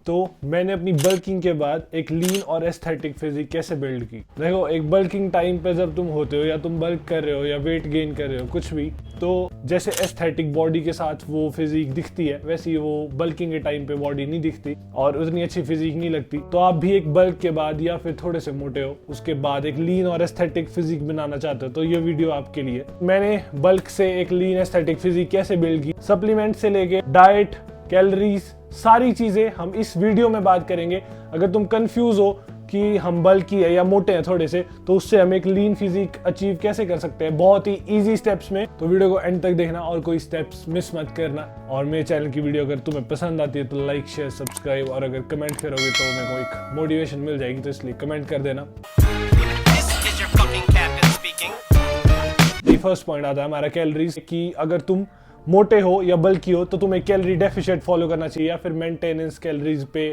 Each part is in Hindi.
तो मैंने अपनी बल्किंग के बाद एक लीन और एस्थेटिक फिजिक कैसे बिल्ड की। देखो, एक बल्किंग टाइम पे जब तुम होते हो या तुम बल्क कर रहे हो या वेट गेन कर रहे हो कुछ भी, तो जैसे एस्थेटिक बॉडी के साथ वो फिजिक दिखती है, वैसे ही वो बल्किंग के टाइम पे बॉडी नहीं दिखती और उतनी अच्छी फिजिक नहीं लगती। तो आप भी एक बल्क के बाद या फिर थोड़े से मोटे हो उसके बाद एक लीन और एस्थेटिक फिजिक बनाना चाहते हो तो ये वीडियो आपके लिए। मैंने बल्क से एक लीन एस्थेटिक फिजिक कैसे बिल्ड की, सप्लीमेंट से लेके डाइट, कैलोरीज, सारी चीजें हम इस वीडियो में बात करेंगे। अगर तुम कंफ्यूज हो कि हम बल्की है या मोटे हैं थोड़े से, तो उससे हम एक लीन फिजिक अचीव कैसे कर सकते हैं बहुत ही इजी स्टेप्स में। तो वीडियो को एंड तक देखना और कोई स्टेप्स मिस मत करना। और मेरे चैनल की वीडियो अगर तुम्हें पसंद आती है तो लाइक, शेयर, सब्सक्राइब, और अगर कमेंट करोगे तो मेरे को एक मोटिवेशन मिल जाएगी, तो इसलिए कमेंट कर देना। फर्स्ट पॉइंट आता है हमारा कैलोरीज की। अगर तुम मोटे हो या बल्की हो तो तुम्हें कैलोरी डेफिशिएट फॉलो करना चाहिए या फिर मेंटेनेंस कैलोरीज पे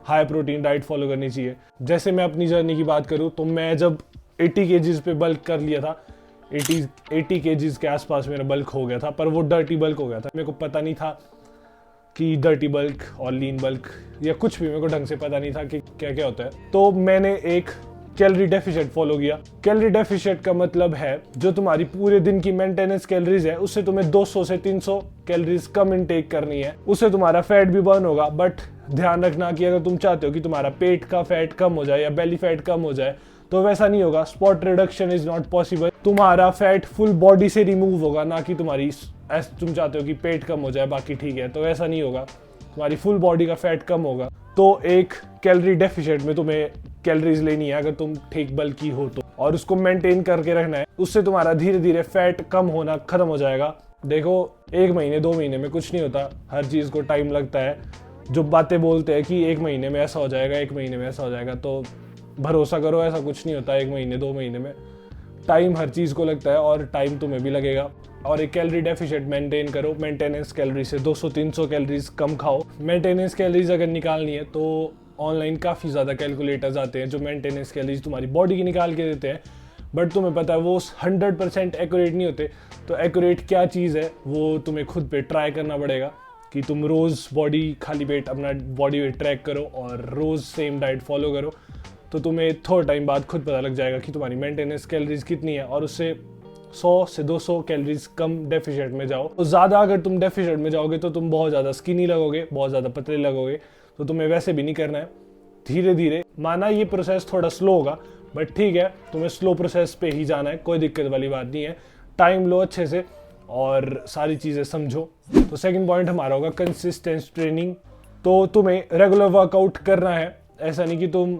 हाई प्रोटीन डाइट फॉलो करनी चाहिए। जैसे मैं अपनी जर्नी की बात करूं तो मैं जब 80 केजीज पे बल्क कर लिया था, 80 केजीज के आसपास मेरा बल्क हो गया था, पर वो डर्टी बल्क हो गया था। मेरे को पता नहीं था कि डर्टी बल्क और लीन बल्क या कुछ भी, मेरे को ढंग से पता नहीं था कि क्या क्या होता है। तो मैंने एक कैलोरी डेफिशिएट फॉलो किया। कैलोरी डेफिशिएट का मतलब है जो तुम्हारी पूरे दिन की मेंटेनेंस कैलोरीज है उससे तुम्हें 200 से 300 कैलोरीज कम इनटेक करनी है। उससे तुम्हारा फैट भी बर्न होगा, बट ध्यान रखना कि अगर तुम चाहते हो कि तुम्हारा पेट का फैट कम हो जाए या बेली फैट कम हो जाए तो वैसा नहीं होगा। Spot reduction is not possible. तुम्हारा फैट फुल बॉडी से रिमूव होगा, ना कि तुम्हारी तुम चाहते हो कि पेट कम हो जाए बाकी ठीक है, तो ऐसा नहीं होगा। तुम्हारी फुल बॉडी का फैट कम होगा। तो एक कैलोरी डेफिशिएट में तुम्हें कैलोरीज लेनी है अगर तुम ठीक बल्की हो तो, और उसको मेंटेन करके रखना है। उससे तुम्हारा धीरे धीरे फैट कम होना खत्म हो जाएगा। देखो, 1 महीने 2 महीने में कुछ नहीं होता, हर चीज को टाइम लगता है। जो बातें बोलते हैं कि 1 महीने में ऐसा हो जाएगा, 1 महीने में ऐसा हो जाएगा, तो भरोसा करो ऐसा कुछ नहीं होता 1 महीने 2 महीने में। टाइम हर चीज को लगता है और टाइम तुम्हें भी लगेगा। और एक कैलोरी डेफिशिएट मेंटेन करो। मेंटेनेंस कैलोरी से 200-300 कैलोरीज कम खाओ। मेंटेनेंस कैलोरीज अगर निकालनी है तो ऑनलाइन काफ़ी ज़्यादा कैलकुलेटर्स आते हैं जो मेंटेनेंस कैलोरीज तुम्हारी बॉडी की निकाल के देते हैं, बट तुम्हें पता है वो 100% एक्यूरेट नहीं होते। तो एक्यूरेट क्या चीज़ है वो तुम्हें खुद पे ट्राई करना पड़ेगा कि तुम रोज़ बॉडी खाली पेट अपना बॉडी वेट ट्रैक करो और रोज़ सेम डाइट फॉलो करो, तो तुम्हें थोड़ा टाइम बाद खुद पता लग जाएगा कि तुम्हारी मेंटेनेंस कैलोरीज कितनी है, और उससे 100 से 200 कैलोरीज कम डेफिशिएट में जाओ। तो ज़्यादा अगर तुम डेफिशिएट में जाओगे तो तुम बहुत ज़्यादा स्किनी लगोगे, बहुत ज़्यादा पतले लगोगे, तो तुम्हें वैसे भी नहीं करना है। धीरे धीरे, माना ये प्रोसेस थोड़ा स्लो होगा, बट ठीक है, तुम्हें स्लो प्रोसेस पे ही जाना है, कोई दिक्कत वाली बात नहीं है। टाइम लो अच्छे से और सारी चीज़ें समझो। तो सेकंड पॉइंट हमारा होगा कंसिस्टेंट ट्रेनिंग। तो तुम्हें रेगुलर वर्कआउट करना है, ऐसा नहीं कि तुम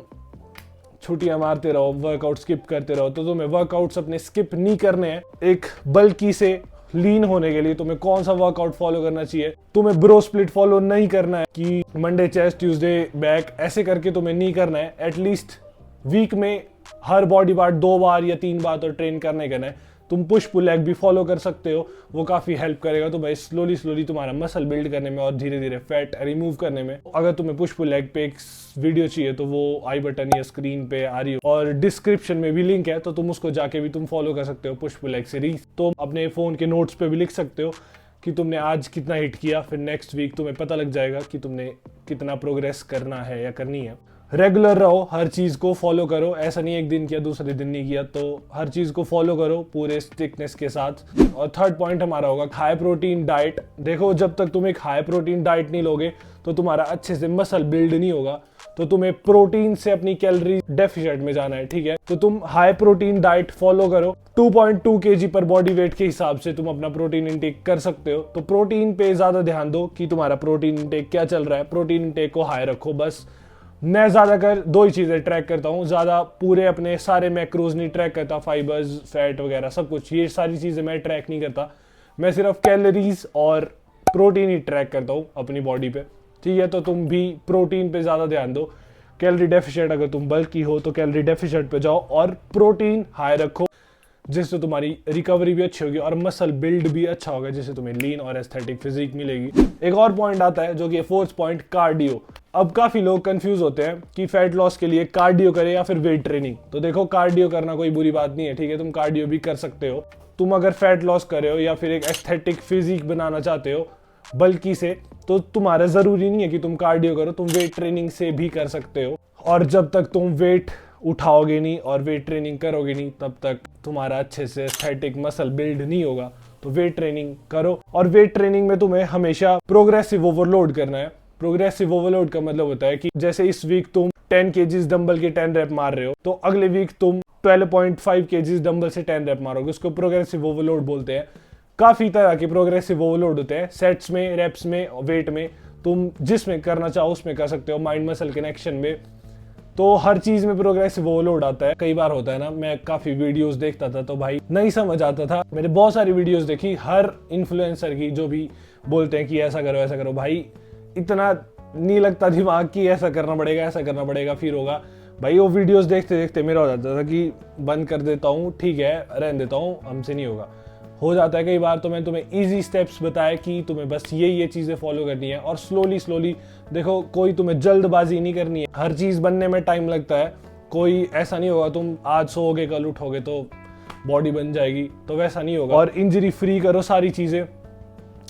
छुट्टियां मारते रहो, वर्कआउट स्किप करते रहो। तो तुम्हें वर्कआउट्स अपने स्किप नहीं करने हैं। एक बल्की से लीन होने के लिए तुम्हें कौन सा वर्कआउट फॉलो करना चाहिए, तुम्हें ब्रो स्प्लिट फॉलो नहीं करना है कि मंडे चेस्ट, ट्यूसडे बैक, ऐसे करके तुम्हें नहीं करना है। एटलीस्ट वीक में हर बॉडी पार्ट 2 बार या 3 बार तो ट्रेन करना है। तुम पुश पुल लेग भी फॉलो कर सकते हो, वो काफ़ी हेल्प करेगा तुम्हें स्लोली तुम्हारा मसल बिल्ड करने में और धीरे धीरे फैट रिमूव करने में। अगर तुम्हें पुश पुल लेग पे एक वीडियो चाहिए तो वो आई बटन या स्क्रीन पे आ रही हो और डिस्क्रिप्शन में भी लिंक है, तो तुम उसको जाके भी तुम फॉलो कर सकते हो पुश पुल लेग सीरीज। तो अपने फ़ोन के नोट्स पे भी लिख सकते हो कि तुमने आज कितना हिट किया, फिर नेक्स्ट वीक तुम्हें पता लग जाएगा कि तुमने कितना प्रोग्रेस करना है या करनी है। रेगुलर रहो, हर चीज़ को फॉलो करो। ऐसा नहीं एक दिन किया दूसरे दिन नहीं किया, तो हर चीज़ को फॉलो करो पूरे स्ट्रिक्टनेस के साथ। और थर्ड पॉइंट हमारा होगा हाई प्रोटीन डाइट। देखो, जब तक तुम एक हाई प्रोटीन डाइट नहीं लोगे तो तुम्हारा अच्छे से मसल बिल्ड नहीं होगा। तो तुम्हें प्रोटीन से अपनी कैलोरी डेफिशिएट में जाना है, ठीक है। तो तुम हाई प्रोटीन डाइट फॉलो करो। 2.2 kg पर बॉडी वेट के हिसाब से तुम अपना प्रोटीन इंटेक कर सकते हो। तो प्रोटीन पे ज़्यादा ध्यान दो कि तुम्हारा प्रोटीन इंटेक क्या चल रहा है। प्रोटीन इंटेक को हाई रखो बस। मैं ज़्यादातर 2 ही चीज़ें ट्रैक करता हूँ, ज़्यादा पूरे अपने सारे मैक्रोज नहीं ट्रैक करता, फाइबर्स, फैट वगैरह सब कुछ, ये सारी चीज़ें मैं ट्रैक नहीं करता। मैं सिर्फ कैलोरीज और प्रोटीन ही ट्रैक करता हूँ अपनी बॉडी पे, ठीक है। तो तुम भी प्रोटीन पे ज़्यादा ध्यान दो। कैलोरी डेफिशिएट, अगर तुम बल्की हो तो कैलोरी डेफिशिएट पे जाओ और प्रोटीन हाई रखो, जिससे तुम्हारी रिकवरी भी अच्छी होगी और मसल बिल्ड भी अच्छा होगा, जिससे तुम्हें लीन और एस्थेटिक फिजिक मिलेगी। एक और पॉइंट आता है जो कि फोर्थ पॉइंट, कार्डियो। अब काफी लोग कंफ्यूज होते हैं कि फैट लॉस के लिए कार्डियो करें या फिर वेट ट्रेनिंग। तो देखो, कार्डियो करना कोई बुरी बात नहीं है, ठीक है, तुम कार्डियो भी कर सकते हो। तुम अगर फैट लॉस कर रहे हो या फिर एक एस्थेटिक फिजिक बनाना चाहते हो बल्कि से, तो तुम्हारा ज़रूरी नहीं है कि तुम कार्डियो करो, तुम वेट ट्रेनिंग से भी कर सकते हो। और जब तक तुम वेट उठाओगे नहीं और वेट ट्रेनिंग करोगे नहीं, तब तक तुम्हारा अच्छे से एस्थेटिक मसल बिल्ड नहीं होगा। तो वेट ट्रेनिंग करो, और वेट ट्रेनिंग में तुम्हें हमेशा प्रोग्रेसिव ओवरलोड करना है। प्रोग्रेसिव ओवरलोड का मतलब होता है कि जैसे इस वीक तुम 10 केजीज डंबल के 10 रैप मार रहे हो, तो अगले वीक तुम 12.5 केजीज डंबल से 10 रैप मारोगे। उसको प्रोग्रेसिव ओवरलोड बोलते हैं। काफी तरह के प्रोग्रेसिव ओवरलोड होते हैं, सेट्स में, रेप्स में, वेट में, तुम जिसमें करना चाहो उसमें कर सकते हो, माइंड मसल कनेक्शन में। तो हर चीज में प्रोग्रेसिव ओवरलोड आता है। कई बार होता है ना, मैं काफी वीडियोस देखता था तो भाई नहीं समझ आता था। मैंने बहुत सारी वीडियोस देखी, हर इन्फ्लुएंसर की, जो भी बोलते हैं कि ऐसा करो ऐसा करो, भाई इतना नहीं लगता दिमाग कि ऐसा करना पड़ेगा, ऐसा करना पड़ेगा फिर होगा। भाई वो वीडियोस देखते देखते मेरा हो जाता था कि बंद कर देता हूँ, ठीक है रहने देता हूँ, हमसे नहीं होगा। हो जाता है कई बार। तो मैं तुम्हें इजी स्टेप्स बताया कि तुम्हें बस ये चीजें फॉलो करनी है, और स्लोली स्लोली देखो, कोई तुम्हें जल्दबाजी नहीं करनी है। हर चीज बनने में टाइम लगता है। कोई ऐसा नहीं होगा तुम आज सोओगे कल उठोगे तो बॉडी बन जाएगी, तो वैसा नहीं होगा। और इंजरी फ्री करो सारी चीजें,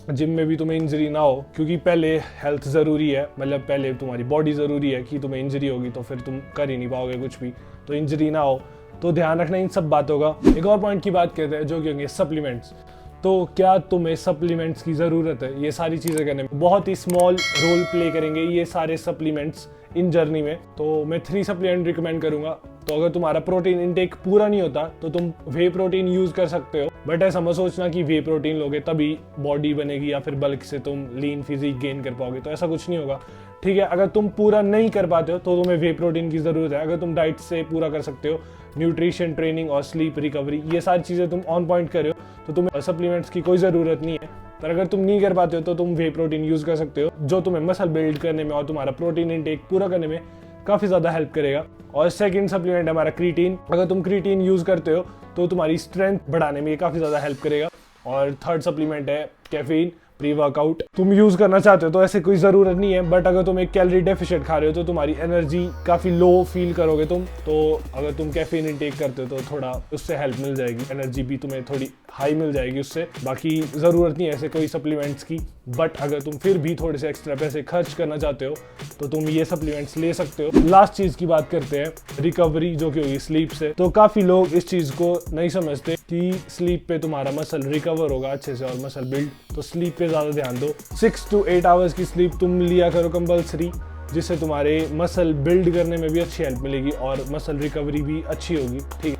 जिम में भी तुम्हें इंजरी ना हो, क्योंकि पहले हेल्थ जरूरी है, मतलब पहले तुम्हारी बॉडी जरूरी है। कि तुम्हें इंजरी होगी तो फिर तुम कर ही नहीं पाओगे कुछ भी, तो इंजरी ना हो, तो ध्यान रखना इन सब बातों का। एक और पॉइंट की बात करते हैं जो कि होंगे सप्लीमेंट्स। तो क्या तुम्हें सप्लीमेंट्स की ज़रूरत है? ये सारी चीज़ें करने में बहुत ही स्मॉल रोल प्ले करेंगे ये सारे सप्लीमेंट्स इन जर्नी में। तो मैं 3 सप्लीमेंट रिकमेंड करूंगा। तो अगर तुम्हारा प्रोटीन इनटेक पूरा नहीं होता तो तुम वे प्रोटीन यूज कर सकते हो, बट ऐसा मत सोचना कि वे प्रोटीन लोगे तभी बॉडी बनेगी या फिर बल्क से तुम लीन फिजिक गेन कर पाओगे, तो ऐसा कुछ नहीं होगा। ठीक है, अगर तुम पूरा नहीं कर पाते हो तो तुम्हें वे प्रोटीन की जरूरत है। अगर तुम डाइट से पूरा कर सकते हो, न्यूट्रिशन, ट्रेनिंग और स्लीप रिकवरी, ये सारी चीजें तुम ऑन पॉइंट कर रहे हो, तो तुम्हें सप्लीमेंट्स की कोई जरूरत नहीं है। पर अगर तुम नहीं कर पाते हो तो तुम वे प्रोटीन यूज कर सकते हो, जो तुम्हें मसल बिल्ड करने में और तुम्हारा प्रोटीन इनटेक पूरा करने में काफी ज्यादा हेल्प करेगा। और सेकंड सप्लीमेंट हमारा क्रीटीन। अगर तुम क्रीटीन यूज करते हो तो तुम्हारी स्ट्रेंथ बढ़ाने में काफी ज्यादा हेल्प करेगा। और थर्ड सप्लीमेंट है कैफीन प्री वर्कआउट। तुम यूज करना चाहते हो तो ऐसे कोई जरूरत नहीं है, बट अगर तुम एक कैलोरी डेफिशिएंट खा रहे हो तो तुम्हारी एनर्जी काफी लो फील करोगे तुम। तो अगर तुम कैफीन इनटेक करते हो तो थोड़ा उससे हेल्प मिल जाएगी, एनर्जी भी तुम्हें थोड़ी हाई मिल जाएगी उससे। बाकी जरूरत नहीं है ऐसे कोई सप्लीमेंट्स की, बट अगर तुम फिर भी थोड़े से एक्स्ट्रा पैसे खर्च करना चाहते हो तो तुम ये सप्लीमेंट्स ले सकते हो। लास्ट चीज की बात करते हैं, रिकवरी, जो कि होगी स्लीप से। तो काफी लोग इस चीज को नहीं समझते कि स्लीप पे तुम्हारा मसल रिकवर होगा अच्छे से और मसल बिल्ड। तो स्लीप पे ज्यादा ध्यान दो। 6 to 8 आवर्स की स्लीप तुम लिया करो कंपल्सरी, जिससे तुम्हारे मसल बिल्ड करने में भी अच्छी हेल्प मिलेगी और मसल रिकवरी भी अच्छी होगी। ठीक है।